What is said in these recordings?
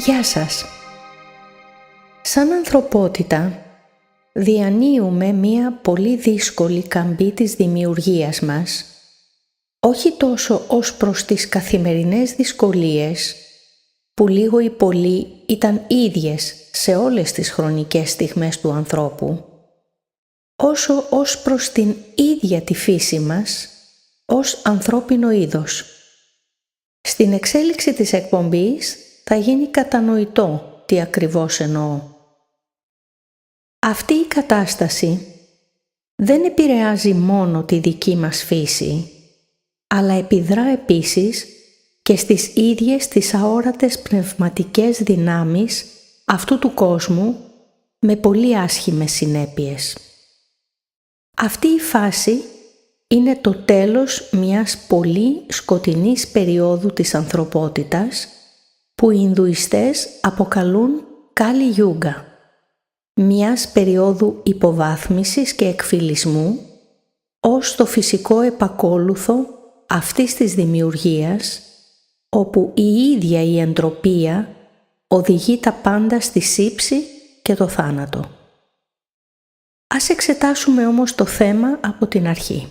Γεια σας! Σαν ανθρωπότητα διανύουμε μία πολύ δύσκολη καμπή της δημιουργίας μας, όχι τόσο ως προς τις καθημερινές δυσκολίες που λίγο ή πολύ ήταν ίδιες σε όλες τις χρονικές στιγμές του ανθρώπου, όσο ως προς την ίδια τη φύση μας ως ανθρώπινο είδος. Στην εξέλιξη της εκπομπής θα γίνει κατανοητό τι ακριβώς εννοώ. Αυτή η κατάσταση δεν επηρεάζει μόνο τη δική μας φύση, αλλά επιδρά επίσης και στις ίδιες τις αόρατες πνευματικές δυνάμεις αυτού του κόσμου με πολύ άσχημες συνέπειες. Αυτή η φάση είναι το τέλος μιας πολύ σκοτεινής περίοδου της ανθρωπότητας που οι Ινδουιστές αποκαλούν Κάλι Γιούγκα, μιας περίοδου υποβάθμισης και εκφυλισμού ως το φυσικό επακόλουθο αυτής της δημιουργίας, όπου η ίδια η εντροπία οδηγεί τα πάντα στη σύψη και το θάνατο. Ας εξετάσουμε όμως το θέμα από την αρχή.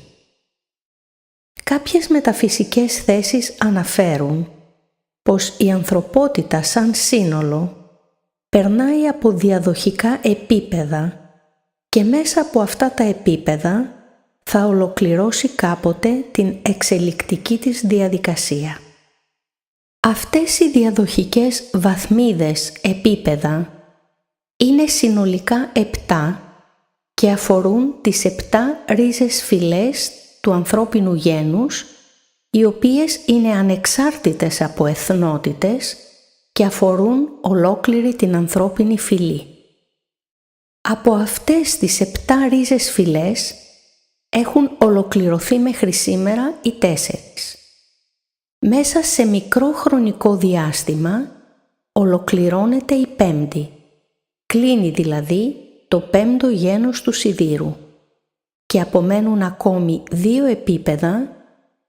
Κάποιες μεταφυσικές θέσεις αναφέρουν πως η ανθρωπότητα σαν σύνολο περνάει από διαδοχικά επίπεδα και μέσα από αυτά τα επίπεδα θα ολοκληρώσει κάποτε την εξελικτική της διαδικασία. Αυτές οι διαδοχικές βαθμίδες επίπεδα είναι συνολικά 7 και αφορούν τις 7 ρίζες φυλές του ανθρώπινου γένους, οι οποίες είναι ανεξάρτητες από εθνότητες και αφορούν ολόκληρη την ανθρώπινη φυλή. Από αυτές τις 7 ρίζες φυλές έχουν ολοκληρωθεί μέχρι σήμερα οι 4. Μέσα σε μικρό χρονικό διάστημα ολοκληρώνεται η 5η, κλείνει δηλαδή το 5ο γένος του σιδήρου και απομένουν ακόμη 2 επίπεδα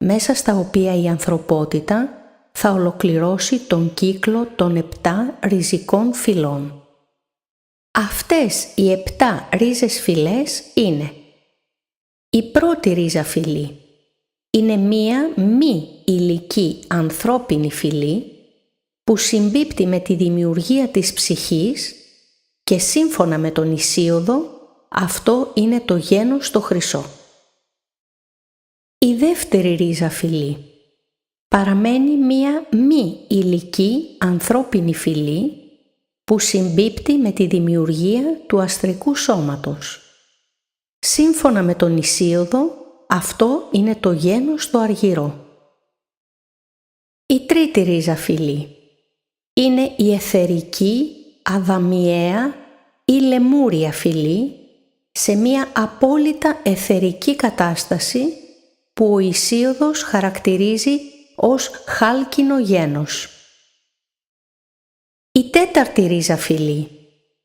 μέσα στα οποία η ανθρωπότητα θα ολοκληρώσει τον κύκλο των 7 ριζικών φυλών. Αυτές οι 7 ρίζες φυλές είναι: η πρώτη ρίζα φυλή είναι μία μη υλική ανθρώπινη φυλή που συμπίπτει με τη δημιουργία της ψυχής και σύμφωνα με τον Ησίωδο αυτό είναι το γένος το χρυσό. Η δεύτερη ρίζα φυλή παραμένει μία μη υλική ανθρώπινη φυλή που συμπίπτει με τη δημιουργία του αστρικού σώματος. Σύμφωνα με τον Ησίωδο, αυτό είναι το γένος το αργυρό. Η τρίτη ρίζα φυλή είναι η αιθερική, αδαμιαία ή λεμούρια φυλή σε μία απόλυτα αιθερική κατάσταση που ο Ησίωδος χαρακτηρίζει ως χάλκινο γένος. Η τέταρτη ρίζα φυλή,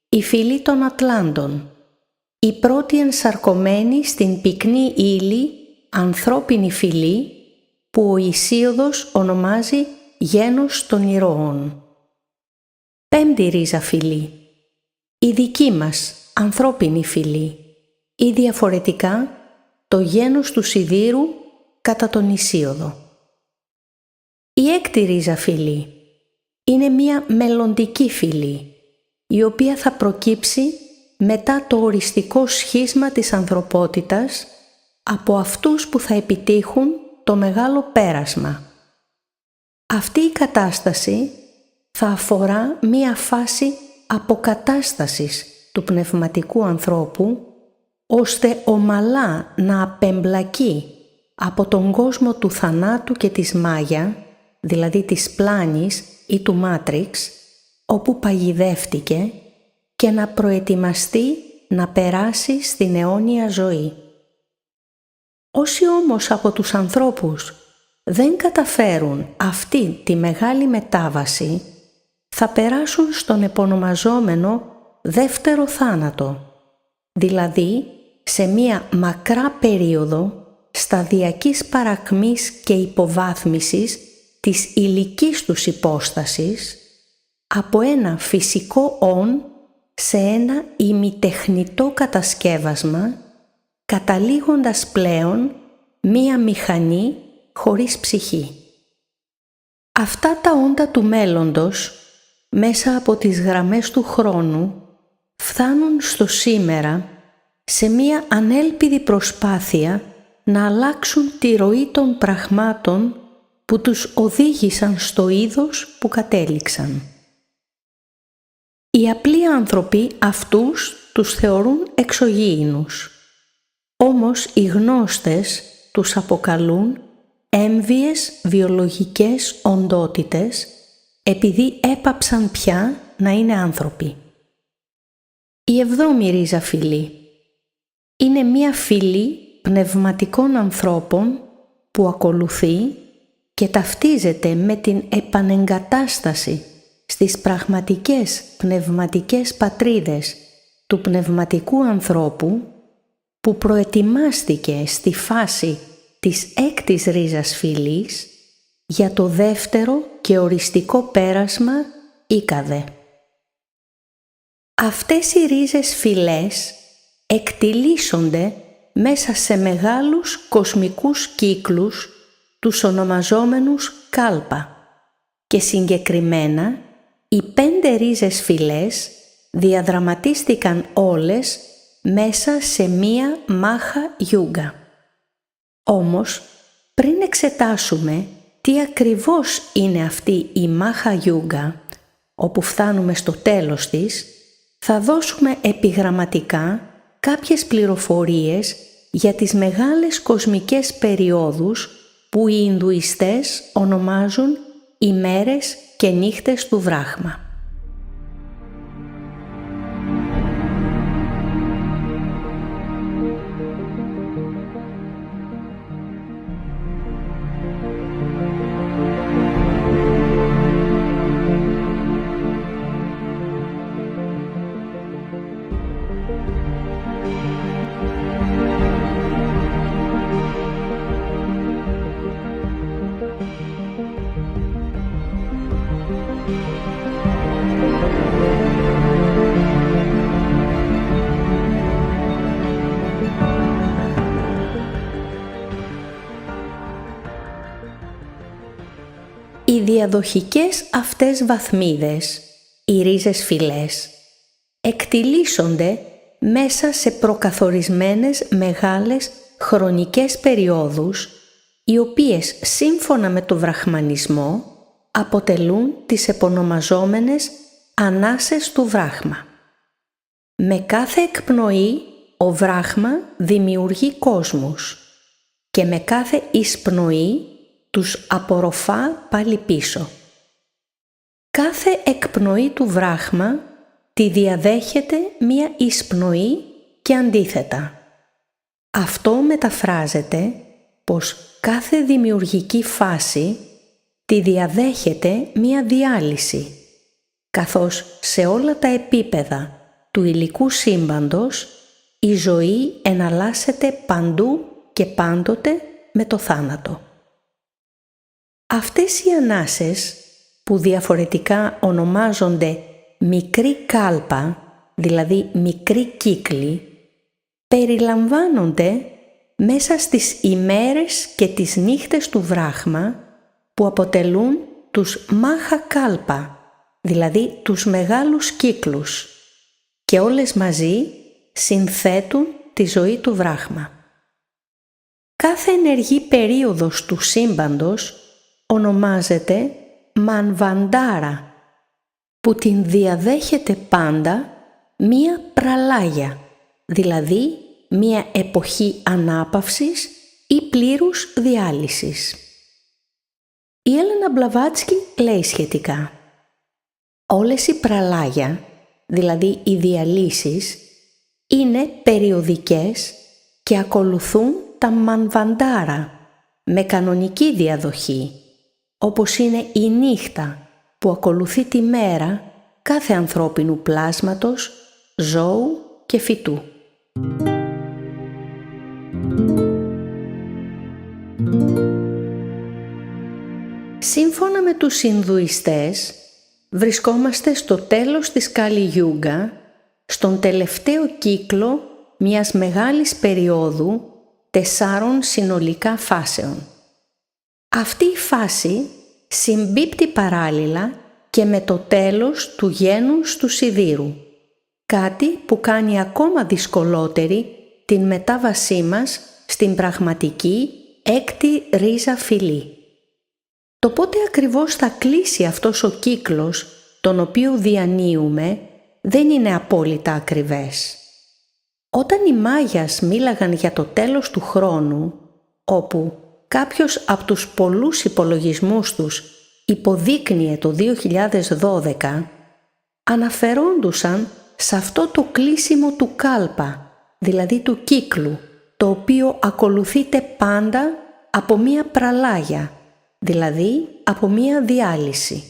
η φυλή των Ατλάντων, η πρώτη ενσαρκωμένη στην πυκνή ύλη ανθρώπινη φυλή που ο Ησίωδος ονομάζει γένος των ηρώων. Πέμπτη ρίζα φυλή, η δική μας ανθρώπινη φυλή ή διαφορετικά το γένος του σιδήρου κατά τον Ησίωδο. Η έκτη ρίζα φυλή είναι μία μελλοντική φυλή η οποία θα προκύψει μετά το οριστικό σχίσμα της ανθρωπότητας από αυτούς που θα επιτύχουν το μεγάλο πέρασμα. Αυτή η κατάσταση θα αφορά μία φάση αποκατάστασης του πνευματικού ανθρώπου ώστε ομαλά να απεμπλακεί από τον κόσμο του θανάτου και της μάγια, δηλαδή της πλάνης ή του μάτριξ, όπου παγιδεύτηκε και να προετοιμαστεί να περάσει στην αιώνια ζωή. Όσοι όμως από τους ανθρώπους δεν καταφέρουν αυτή τη μεγάλη μετάβαση, θα περάσουν στον επωνομαζόμενο δεύτερο θάνατο, δηλαδή σε μία μακρά περίοδο σταδιακής παρακμής και υποβάθμισης της υλικής τους υπόστασης, από ένα φυσικό «ον» σε ένα ημιτεχνητό κατασκεύασμα, καταλήγοντας πλέον μία μηχανή χωρίς ψυχή. Αυτά τα όντα του μέλλοντος, μέσα από τις γραμμές του χρόνου, φτάνουν στο σήμερα σε μία ανέλπιδη προσπάθεια να αλλάξουν τη ροή των πραγμάτων που τους οδήγησαν στο είδος που κατέληξαν. Οι απλοί άνθρωποι αυτούς τους θεωρούν εξωγήινους, όμως οι γνώστες τους αποκαλούν έμβιες βιολογικές οντότητες επειδή έπαψαν πια να είναι άνθρωποι. Η εβδόμη ρίζα φυλή είναι μία φυλή πνευματικών ανθρώπων που ακολουθεί και ταυτίζεται με την επανεγκατάσταση στις πραγματικές πνευματικές πατρίδες του πνευματικού ανθρώπου που προετοιμάστηκε στη φάση της έκτης ρίζας φυλής για το δεύτερο και οριστικό πέρασμα ήκαδε. Αυτές οι ρίζες φυλές εκτιλήσονται μέσα σε μεγάλους κοσμικούς κύκλους, τους ονομαζόμενους κάλπα, και συγκεκριμένα οι 5 ρίζες φυλές διαδραματίστηκαν όλες μέσα σε μία μάχα γιούγκα. Όμως, πριν εξετάσουμε τι ακριβώς είναι αυτή η μάχα γιούγκα, όπου φτάνουμε στο τέλος της, θα δώσουμε επιγραμματικά κάποιες πληροφορίες για τις μεγάλες κοσμικές περιόδους που οι Ινδουιστές ονομάζουν ημέρες και νύχτες του Βράχμα. Οι διαδοχικές αυτές βαθμίδες, οι ρίζες φυλές, εκτιλήσονται μέσα σε προκαθορισμένες μεγάλες χρονικές περιόδους, οι οποίες σύμφωνα με το βραχμανισμό αποτελούν τις επωνομαζόμενες ανάσες του Βράχμα. Με κάθε εκπνοή ο Βράχμα δημιουργεί κόσμους και με κάθε εισπνοή τους απορροφά πάλι πίσω. Κάθε εκπνοή του Βράχμα τη διαδέχεται μία εισπνοή και αντίθετα. Αυτό μεταφράζεται πως κάθε δημιουργική φάση τη διαδέχεται μία διάλυση, καθώς σε όλα τα επίπεδα του υλικού σύμπαντος η ζωή εναλλάσσεται παντού και πάντοτε με το θάνατο. Αυτές οι ανάσες, που διαφορετικά ονομάζονται μικρή κάλπα, δηλαδή μικρή κύκλη, περιλαμβάνονται μέσα στις ημέρες και τις νύχτες του Βράχμα που αποτελούν τους μάχα κάλπα, δηλαδή τους μεγάλους κύκλους, και όλες μαζί συνθέτουν τη ζωή του Βράχμα. Κάθε ενεργή περίοδος του σύμπαντος ονομάζεται Μανβαντάρα, που την διαδέχεται πάντα μία πραλάγια, δηλαδή μία εποχή ανάπαυσης ή πλήρους διάλυσης. Η Έλενα Μπλαβάτσκι λέει σχετικά: όλες οι πραλάγια, δηλαδή οι διαλύσεις, είναι περιοδικές και ακολουθούν τα Μανβαντάρα με κανονική διαδοχή, όπως είναι η νύχτα που ακολουθεί τη μέρα κάθε ανθρώπινου πλάσματος, ζώου και φυτού. Σύμφωνα με τους Ινδουιστές, Βρισκόμαστε στο τέλος της Κάλι Γιούγκα, στον τελευταίο κύκλο μιας μεγάλης περίοδου 4 συνολικά φάσεων. Αυτή η φάση συμπίπτει παράλληλα και με το τέλος του γένους του σιδήρου, κάτι που κάνει ακόμα δυσκολότερη την μετάβασή μας στην πραγματική έκτη ρίζα φυλή. Το πότε ακριβώς θα κλείσει αυτός ο κύκλος, τον οποίο διανύουμε, δεν είναι απόλυτα ακριβές. Όταν οι Μάγιας μίλαγαν για το τέλος του χρόνου, όπου κάποιος από τους πολλούς υπολογισμούς τους υποδείκνυε το 2012, αναφερόντουσαν σε αυτό το κλείσιμο του κάλπα, δηλαδή του κύκλου, το οποίο ακολουθείται πάντα από μία πραλάγια, δηλαδή από μία διάλυση.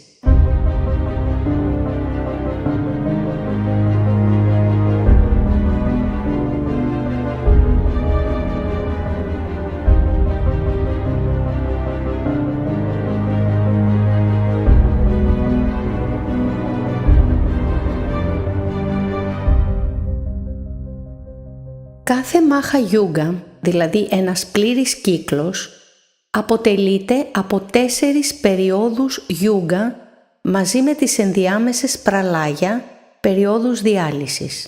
Κάθε Μάχα Γιούγκα, δηλαδή ένας πλήρης κύκλος, αποτελείται από 4 περιόδους Γιούγκα μαζί με τις ενδιάμεσες πραλάγια, περιόδους διάλυσης.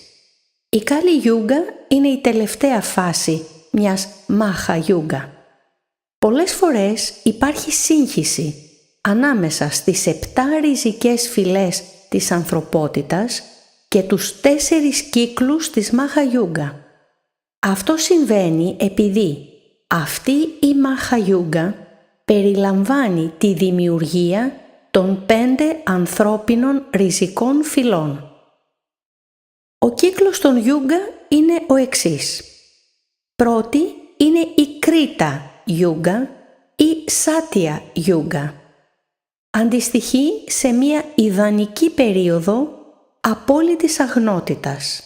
Η Κάλι Γιούγκα είναι η τελευταία φάση μιας Μάχα Γιούγκα. Πολλές φορές υπάρχει σύγχυση ανάμεσα στις 7 ριζικές φυλές της ανθρωπότητας και τους 4 κύκλους της Μάχα Γιούγκα. Αυτό συμβαίνει επειδή αυτή η Μάχα Γιούγκα περιλαμβάνει τη δημιουργία των 5 ανθρώπινων ριζικών φυλών. Ο κύκλος των Γιούγκα είναι ο εξής. Πρώτη είναι η Κρίτα Γιούγκα ή Σάτια Γιούγκα. Αντιστοιχεί σε μια ιδανική περίοδο απόλυτης αγνότητας.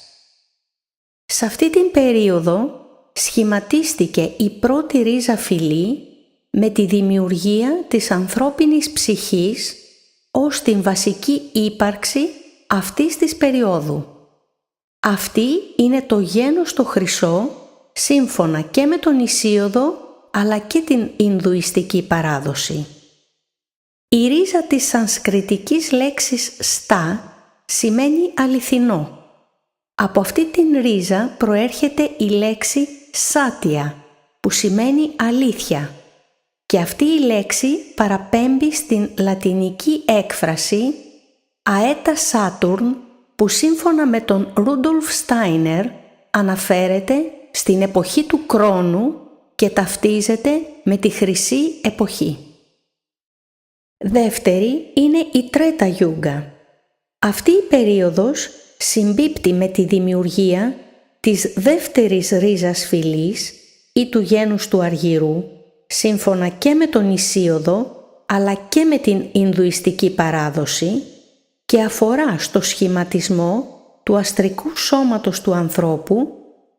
Σε αυτή την περίοδο σχηματίστηκε η πρώτη ρίζα φυλή με τη δημιουργία της ανθρώπινης ψυχής ως την βασική ύπαρξη αυτής της περίοδου. Αυτή είναι το γένος το χρυσό, σύμφωνα και με τον Ησίωδο αλλά και την Ινδουιστική παράδοση. Η ρίζα της σανσκριτικής λέξης «στά» σημαίνει αληθινό. Από αυτή την ρίζα προέρχεται η λέξη «σάτια» που σημαίνει αλήθεια και αυτή η λέξη παραπέμπει στην λατινική έκφραση «αέτα Σάτουρν» που σύμφωνα με τον Ρούντολφ Στάινερ αναφέρεται στην εποχή του Κρόνου και ταυτίζεται με τη Χρυσή Εποχή. Δεύτερη είναι η Τρέτα Γιούγκα. Αυτή η περίοδος συμπίπτει με τη δημιουργία της δεύτερης ρίζας φυλής ή του γένους του Αργυρού, σύμφωνα και με τον Ησίωδο αλλά και με την Ινδουιστική παράδοση και αφορά στο σχηματισμό του αστρικού σώματος του ανθρώπου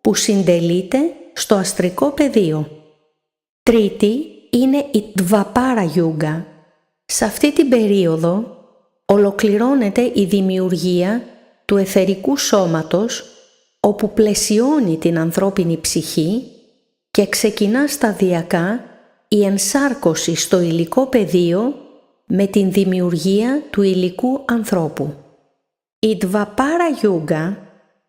που συντελείται στο αστρικό πεδίο. Τρίτη είναι η Ντβαπάρα Γιούγκα. Σε αυτή την περίοδο ολοκληρώνεται η δημιουργία του αιθερικού σώματος όπου πλαισιώνει την ανθρώπινη ψυχή και ξεκινά σταδιακά η ενσάρκωση στο υλικό πεδίο με την δημιουργία του υλικού ανθρώπου. Η Ντβαπάρα Γιούγκα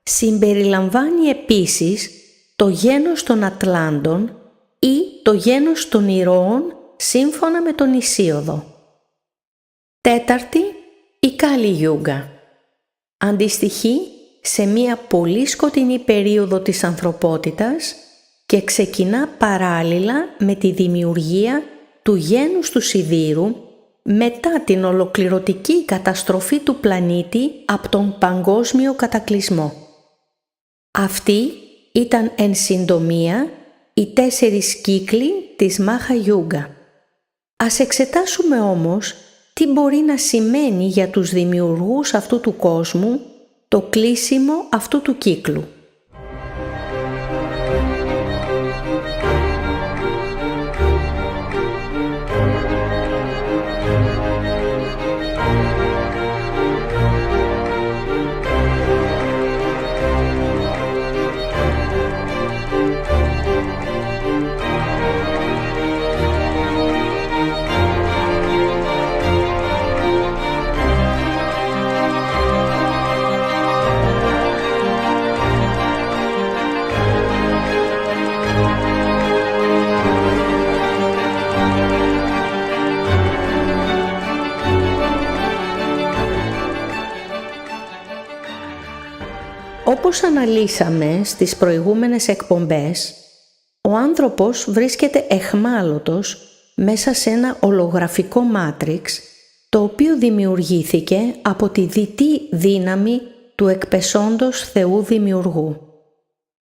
συμπεριλαμβάνει επίσης το γένος των Ατλάντων ή το γένος των Ηρώων σύμφωνα με τον Ησίωδο. Τέταρτη, η Κάλι Γιούγκα. Αντιστοιχεί σε μία πολύ σκοτεινή περίοδο της ανθρωπότητας και ξεκινά παράλληλα με τη δημιουργία του γένους του σιδήρου μετά την ολοκληρωτική καταστροφή του πλανήτη από τον παγκόσμιο κατακλυσμό. Αυτή ήταν εν συντομία οι 4 κύκλοι της Μάχα Γιούγκα. Ας εξετάσουμε όμως τι μπορεί να σημαίνει για τους δημιουργούς αυτού του κόσμου το κλείσιμο αυτού του κύκλου. Όπως αναλύσαμε στις προηγούμενες εκπομπές, ο άνθρωπος βρίσκεται αιχμάλωτος μέσα σε ένα ολογραφικό μάτριξ, το οποίο δημιουργήθηκε από τη δυτή δύναμη του εκπεσόντος Θεού Δημιουργού.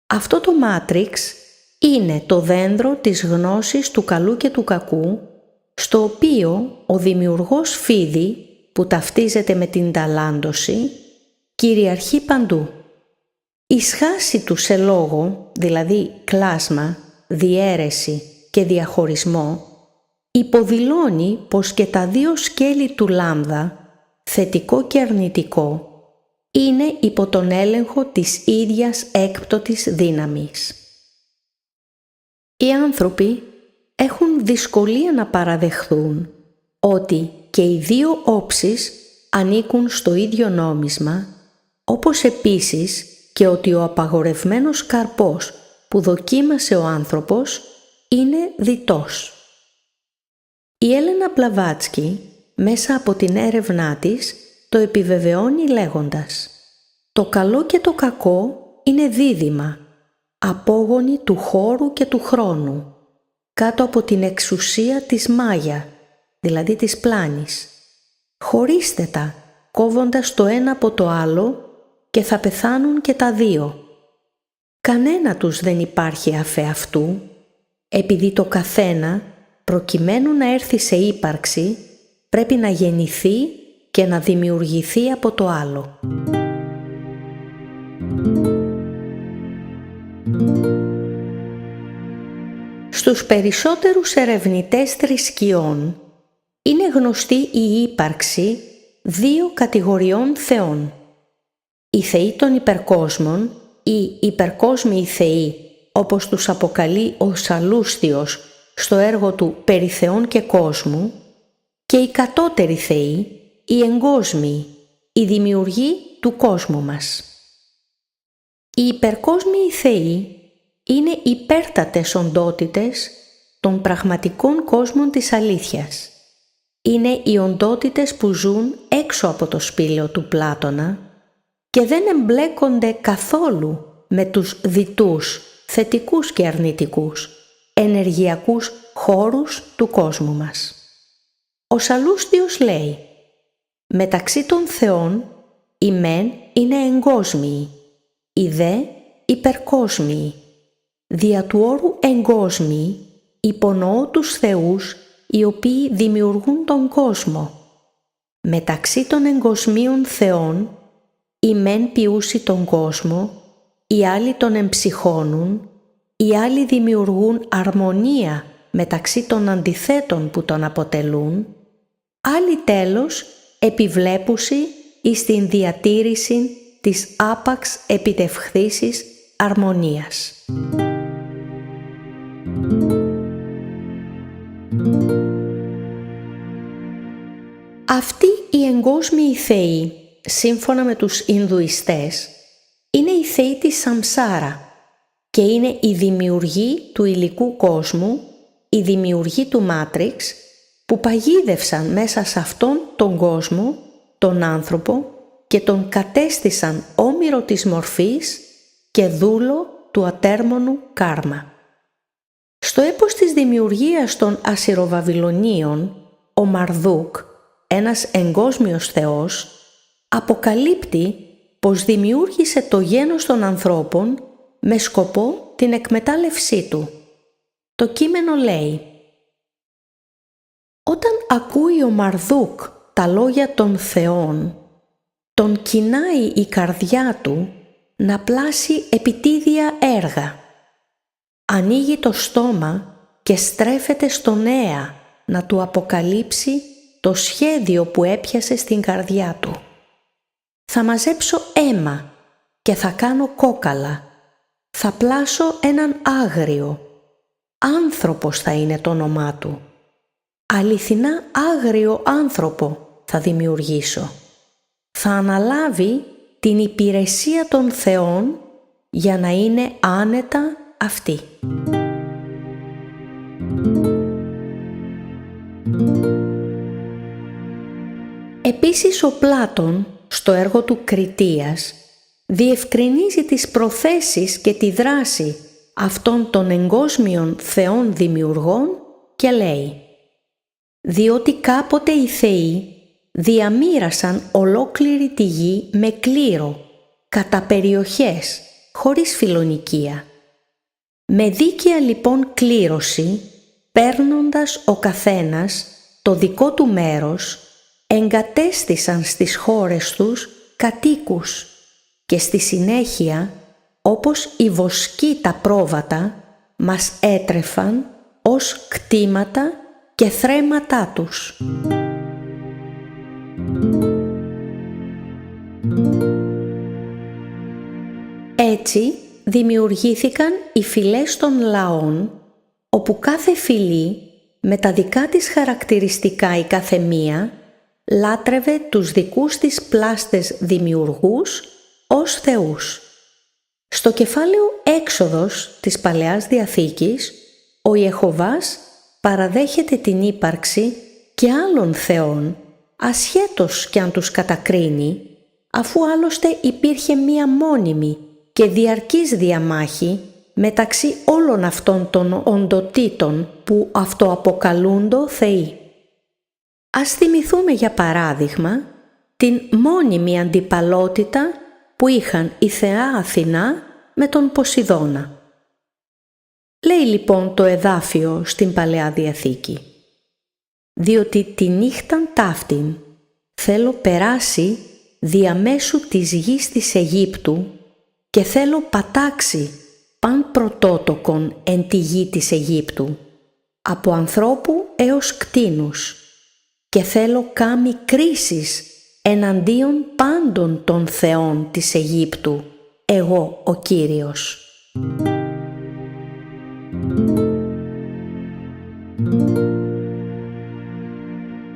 Αυτό το μάτριξ είναι το δέντρο της γνώσης του καλού και του κακού, στο οποίο ο Δημιουργός φίδι, που ταυτίζεται με την ταλάντωση, κυριαρχεί παντού. Η σχάση του σε λόγο, δηλαδή κλάσμα, διαίρεση και διαχωρισμό, υποδηλώνει πως και τα δύο σκέλη του λάμδα, θετικό και αρνητικό, είναι υπό τον έλεγχο της ίδιας έκπτωτης δύναμης. Οι άνθρωποι έχουν δυσκολία να παραδεχθούν ότι και οι δύο όψεις ανήκουν στο ίδιο νόμισμα, όπως επίσης και ότι ο απαγορευμένος καρπός που δοκίμασε ο άνθρωπος είναι διτός. Η Έλενα Μπλαβάτσκι, μέσα από την έρευνά της, το επιβεβαιώνει λέγοντας: «Το καλό και το κακό είναι δίδυμα, απόγονοι του χώρου και του χρόνου, κάτω από την εξουσία της Μάγια, δηλαδή της πλάνης. Χωρίστε τα, κόβοντας το ένα από το άλλο, και θα πεθάνουν και τα δύο. Κανένα τους δεν υπάρχει αφ' αυτού, επειδή το καθένα, προκειμένου να έρθει σε ύπαρξη, πρέπει να γεννηθεί και να δημιουργηθεί από το άλλο». Στους περισσότερους ερευνητές θρησκειών είναι γνωστή η ύπαρξη δύο κατηγοριών θεών. Οι θεοί των υπερκόσμων ή υπερκόσμιοι θεοί, όπως τους αποκαλεί ο Σαλούστιος στο έργο του «Περί Θεών και κόσμου», και οι κατώτεροι θεοί, οι εγκόσμιοι, οι δημιουργοί του κόσμου μας. Οι υπερκόσμιοι θεοί είναι υπέρτατες οντότητες των πραγματικών κόσμων της αλήθειας. Είναι οι οντότητες που ζουν έξω από το σπήλαιο του Πλάτωνα και δεν εμπλέκονται καθόλου με τους διτούς, θετικούς και αρνητικούς, ενεργειακούς χώρους του κόσμου μας. Ο Σαλούστιος λέει: «Μεταξύ των θεών, οι μεν είναι εγκόσμιοι, οι δε υπερκόσμιοι. Δια του όρου εγκόσμιοι υπονοώ τους θεούς οι οποίοι δημιουργούν τον κόσμο. Μεταξύ των εγκοσμίων θεών, οι μεν ποιούσι τον κόσμο, οι άλλοι τον εμψυχώνουν, οι άλλοι δημιουργούν αρμονία μεταξύ των αντιθέτων που τον αποτελούν, άλλοι τέλος επιβλέπουσι εις την διατήρηση της άπαξ επιτευχθήσης αρμονίας». Αυτοί οι εγκόσμιοι θεοί, σύμφωνα με τους Ινδουιστές, είναι οι θεοί της Σαμσάρα και είναι οι δημιουργοί του υλικού κόσμου, οι δημιουργοί του Μάτριξ, που παγίδευσαν μέσα σε αυτόν τον κόσμο, τον άνθρωπο, και τον κατέστησαν όμηρο της μορφής και δούλο του ατέρμονου κάρμα. Στο έπος της δημιουργίας των Ασσυροβαβυλωνίων, ο Μαρδούκ, ένας εγκόσμιος θεός, αποκαλύπτει πως δημιούργησε το γένος των ανθρώπων με σκοπό την εκμετάλλευσή του. Το κείμενο λέει: «Όταν ακούει ο Μαρδούκ τα λόγια των θεών, τον κοινάει η καρδιά του να πλάσει επιτίδια έργα. Ανοίγει το στόμα και στρέφεται στον Αία να του αποκαλύψει το σχέδιο που έπιασε στην καρδιά του. Θα μαζέψω αίμα και θα κάνω κόκαλα. Θα πλάσω έναν άγριο. Άνθρωπος θα είναι το όνομά του. Αληθινά άγριο άνθρωπο θα δημιουργήσω. Θα αναλάβει την υπηρεσία των θεών για να είναι άνετα αυτοί». Επίσης ο Πλάτων, στο έργο του Κριτίας, διευκρινίζει τις προθέσεις και τη δράση αυτών των εγκόσμιων θεών δημιουργών και λέει «Διότι κάποτε οι θεοί διαμοίρασαν ολόκληρη τη γη με κλήρο, κατά περιοχές, χωρίς φιλονικία. Με δίκαια λοιπόν κλήρωση, παίρνοντας ο καθένας το δικό του μέρος, εγκατέστησαν στις χώρες τους κατοίκους και στη συνέχεια, όπως οι βοσκοί τα πρόβατα, μας έτρεφαν ως κτήματα και θρέματά τους». Έτσι δημιουργήθηκαν οι φυλές των λαών, όπου κάθε φυλή με τα δικά της χαρακτηριστικά η καθεμία λάτρευε τους δικούς της πλάστες δημιουργούς ως θεούς. Στο κεφάλαιο Έξοδος της Παλαιάς Διαθήκης, ο Ιεχωβάς παραδέχεται την ύπαρξη και άλλων θεών, ασχέτως κι αν τους κατακρίνει, αφού άλλωστε υπήρχε μία μόνιμη και διαρκής διαμάχη μεταξύ όλων αυτών των οντοτήτων που αυτοαποκαλούντο θεοί. Ας θυμηθούμε για παράδειγμα την μόνιμη αντιπαλότητα που είχαν η θεά Αθηνά με τον Ποσειδώνα. Λέει λοιπόν το εδάφιο στην Παλαιά Διαθήκη «Διότι τη νύχταν ταύτην θέλω περάσει διαμέσου της γης της Αιγύπτου και θέλω πατάξει παν πρωτότοκον εν τη γη της Αιγύπτου, από ανθρώπου έως κτήνους, και θέλω κάμει κρίσεις εναντίον πάντων των θεών της Αιγύπτου, εγώ ο Κύριος».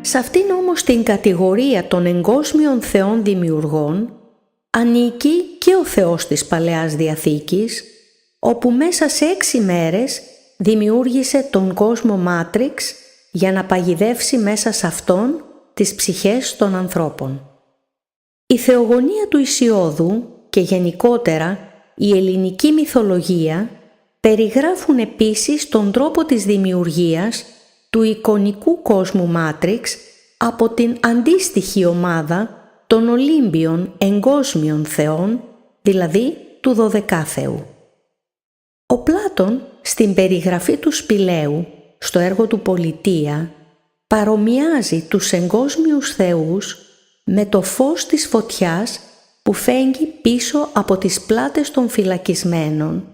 Σε αυτήν όμως την κατηγορία των εγκόσμιων θεών δημιουργών ανήκει και ο Θεός της Παλαιάς Διαθήκης, όπου μέσα σε 6 μέρες δημιούργησε τον κόσμο Μάτριξ για να παγιδεύσει μέσα σε αυτόν τις ψυχές των ανθρώπων. Η θεογονία του Ησιώδου και γενικότερα η ελληνική μυθολογία περιγράφουν επίσης τον τρόπο της δημιουργίας του εικονικού κόσμου Μάτριξ από την αντίστοιχη ομάδα των Ολύμπιων εγκόσμιων θεών, δηλαδή του Δωδεκάθεου. Ο Πλάτων στην περιγραφή του σπηλαίου στο έργο του Πολιτεία παρομοιάζει τους εγκόσμιους θεούς με το φως της φωτιάς που φέγγει πίσω από τις πλάτες των φυλακισμένων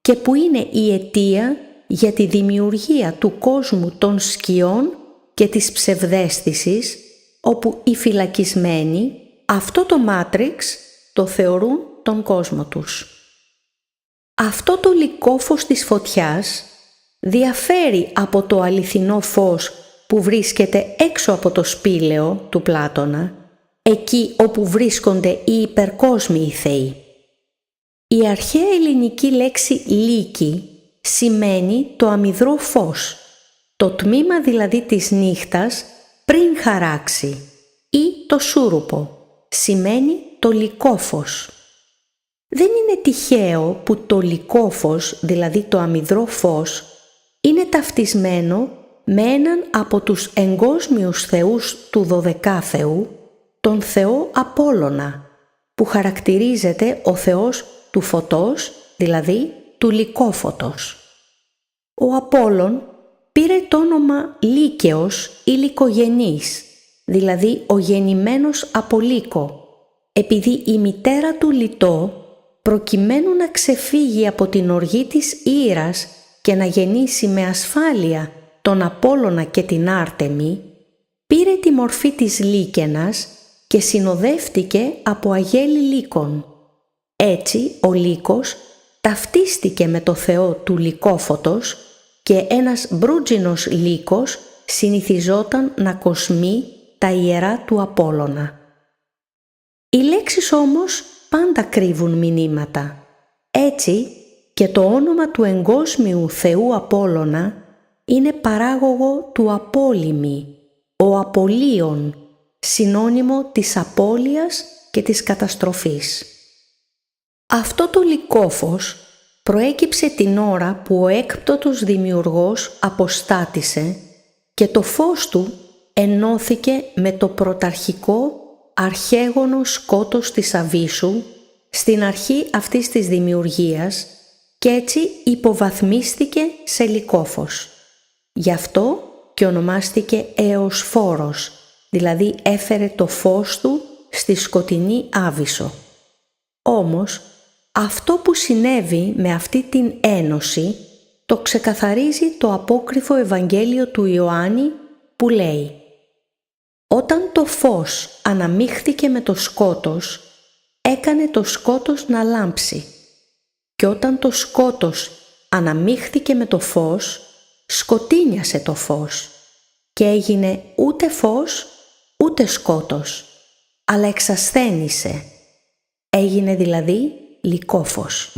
και που είναι η αιτία για τη δημιουργία του κόσμου των σκιών και της ψευδαίσθησης, όπου οι φυλακισμένοι αυτό το μάτριξ το θεωρούν τον κόσμο τους. Αυτό το λυκόφως της φωτιάς διαφέρει από το αληθινό φως που βρίσκεται έξω από το σπήλαιο του Πλάτωνα, εκεί όπου βρίσκονται οι υπερκόσμιοι θεοί. Η αρχαία ελληνική λέξη λύκη σημαίνει το αμυδρό φως, το τμήμα δηλαδή της νύχτας πριν χαράξει, ή το σούρουπο, σημαίνει το λυκόφως. Δεν είναι τυχαίο που το λυκόφως, δηλαδή το αμυδρό φως, είναι ταυτισμένο με έναν από τους εγκόσμιους θεούς του Δωδεκάθεου, τον θεό Απόλλωνα, που χαρακτηρίζεται ο θεός του φωτός, δηλαδή του λυκόφωτος. Ο Απόλλων πήρε το όνομα Λύκαιος ή Λυκογενής, δηλαδή ο γεννημένος από λύκο, επειδή η μητέρα του Λυτό, προκειμένου να ξεφύγει από την οργή της Ήρας και να γεννήσει με ασφάλεια τον Απόλλωνα και την Άρτεμη, πήρε τη μορφή της Λύκαινας και συνοδεύτηκε από αγέλη λύκων. Έτσι ο λύκος ταυτίστηκε με το θεό του λυκόφωτος και ένας μπρούτζινος λύκος συνηθιζόταν να κοσμεί τα ιερά του Απόλλωνα. Οι λέξεις όμως πάντα κρύβουν μηνύματα. Έτσι και το όνομα του εγκόσμιου θεού Απόλλωνα είναι παράγωγο του απόλυμη, ο Απολύων, συνώνυμο της απώλειας και της καταστροφής. Αυτό το λυκόφως προέκυψε την ώρα που ο έκπτωτος δημιουργός αποστάτησε και το φως του ενώθηκε με το πρωταρχικό αρχαίγωνο σκότος της Αβύσσου στην αρχή αυτής της δημιουργίας και έτσι υποβαθμίστηκε σε λυκόφως. Γι' αυτό και ονομάστηκε Εωσφόρος, δηλαδή έφερε το φως του στη σκοτεινή Άβυσσο. Όμως, αυτό που συνέβη με αυτή την ένωση το ξεκαθαρίζει το απόκριφο Ευαγγέλιο του Ιωάννη που λέει «Όταν το φως αναμίχθηκε με το σκότος, έκανε το σκότος να λάμψει και όταν το σκότος αναμίχθηκε με το φως, σκοτίνιασε το φως και έγινε ούτε φως ούτε σκότος, αλλά εξασθένησε, έγινε δηλαδή λυκόφως».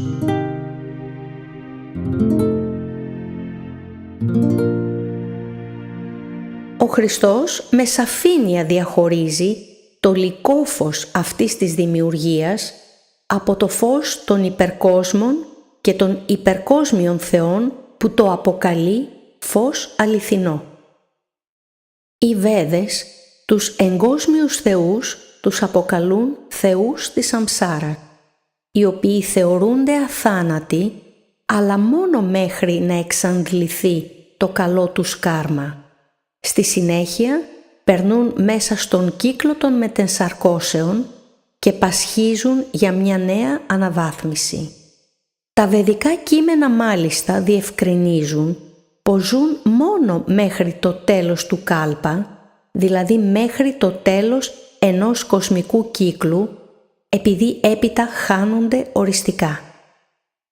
Ο Χριστός με σαφήνεια διαχωρίζει το λυκόφως αυτής της δημιουργίας από το φως των υπερκόσμων και των υπερκόσμιων θεών που το αποκαλεί φως αληθινό. Οι Βέδες τους εγκόσμιους θεούς τους αποκαλούν θεούς της Σαμσάρα, οι οποίοι θεωρούνται αθάνατοι αλλά μόνο μέχρι να εξαντληθεί το καλό τους κάρμα. Στη συνέχεια περνούν μέσα στον κύκλο των μετενσαρκώσεων και πασχίζουν για μια νέα αναβάθμιση. Τα βεδικά κείμενα μάλιστα διευκρινίζουν πως ζουν μόνο μέχρι το τέλος του κάλπα, δηλαδή μέχρι το τέλος ενός κοσμικού κύκλου, επειδή έπειτα χάνονται οριστικά.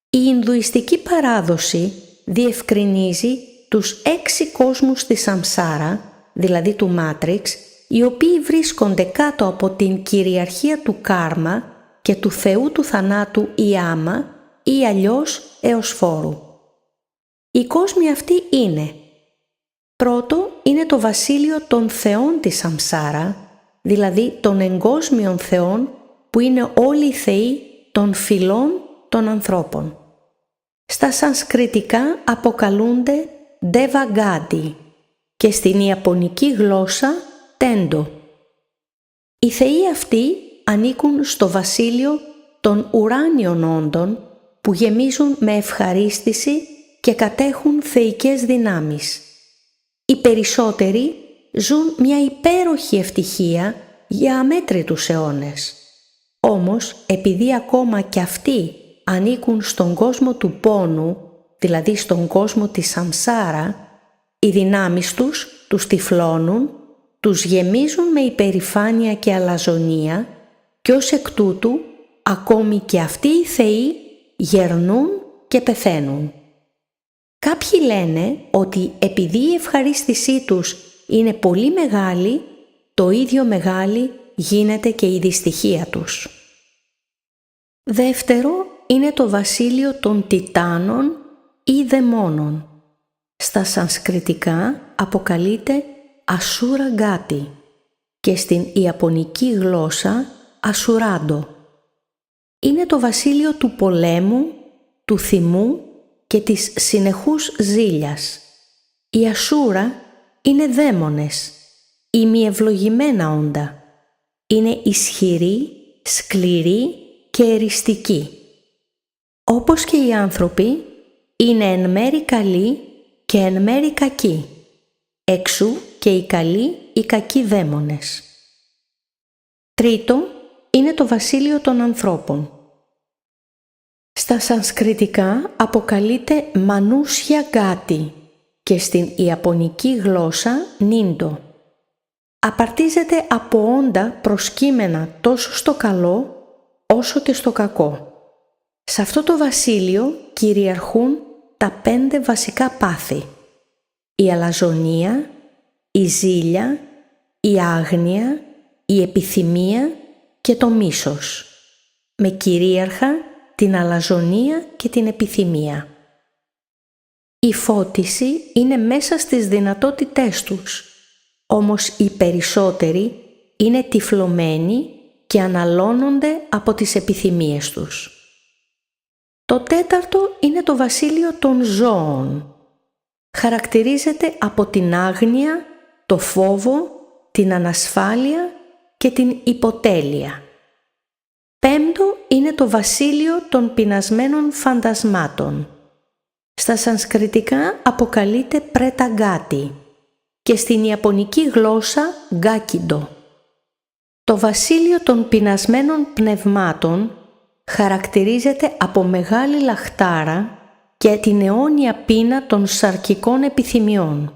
Η Ινδουιστική παράδοση διευκρινίζει τους 6 κόσμους της Σαμσάρα, δηλαδή του Μάτριξ, οι οποίοι βρίσκονται κάτω από την κυριαρχία του κάρμα και του θεού του θανάτου Ιάμα ή αλλιώς Εωσφόρου. Οι κόσμοι αυτοί είναι: πρώτο είναι το βασίλειο των θεών της Σαμσάρα, δηλαδή των εγκόσμιων θεών που είναι όλοι οι θεοί των φυλών των ανθρώπων. Στα σανσκριτικά αποκαλούνται Devagadi και στην ιαπωνική γλώσσα Τέντο. Οι θεοί αυτοί ανήκουν στο βασίλειο των ουράνιων όντων που γεμίζουν με ευχαρίστηση και κατέχουν θεϊκές δυνάμεις. Οι περισσότεροι ζουν μια υπέροχη ευτυχία για αμέτρητους αιώνες. Όμως, επειδή ακόμα κι αυτοί ανήκουν στον κόσμο του πόνου, δηλαδή στον κόσμο της Σαμσάρα, οι δυνάμεις τους τυφλώνουν, τους γεμίζουν με υπερηφάνεια και αλαζονία και ως εκ τούτου ακόμη και αυτοί οι θεοί γερνούν και πεθαίνουν. Κάποιοι λένε ότι επειδή η ευχαρίστησή τους είναι πολύ μεγάλη, το ίδιο μεγάλη γίνεται και η δυστυχία τους. Δεύτερο είναι το βασίλειο των Τιτάνων ή δαιμόνων. Στα σανσκριτικά αποκαλείται Ασούρα Γκάτι και στην ιαπωνική γλώσσα Ασουράντο. Είναι το βασίλειο του πολέμου, του θυμού και της συνεχούς ζήλιας. Η Ασούρα είναι δαίμονες, ημιευλογημένα όντα. Είναι ισχυροί, σκληροί και εριστικοί. Όπως και οι άνθρωποι, είναι εν μέρει καλοί και εν μέρει κακοί. Εξού και οι καλοί οι κακοί δαίμονες. Τρίτο είναι το βασίλειο των ανθρώπων. Στα σανσκριτικά αποκαλείται Μανούσια Γκάτι και στην ιαπωνική γλώσσα Νίντο. Απαρτίζεται από όντα προσκύμενα τόσο στο καλό όσο και στο κακό. Σε αυτό το βασίλειο κυριαρχούν τα 5 βασικά πάθη: η αλαζονία, η ζήλια, η άγνοια, η επιθυμία και το μίσος, με κυρίαρχα την αλαζονία και την επιθυμία. Η φώτιση είναι μέσα στις δυνατότητές τους, όμως οι περισσότεροι είναι τυφλωμένοι και αναλώνονται από τις επιθυμίες τους. Το τέταρτο είναι το βασίλειο των ζώων. Χαρακτηρίζεται από την άγνοια, το φόβο, την ανασφάλεια και την υποτέλεια. Πέμπτο είναι το βασίλειο των πεινασμένων φαντασμάτων. Στα σανσκριτικά αποκαλείται πρέτα γκάτι και στην ιαπωνική γλώσσα γκάκιντο. Το βασίλειο των πεινασμένων πνευμάτων χαρακτηρίζεται από μεγάλη λαχτάρα και την αιώνια πείνα των σαρκικών επιθυμιών.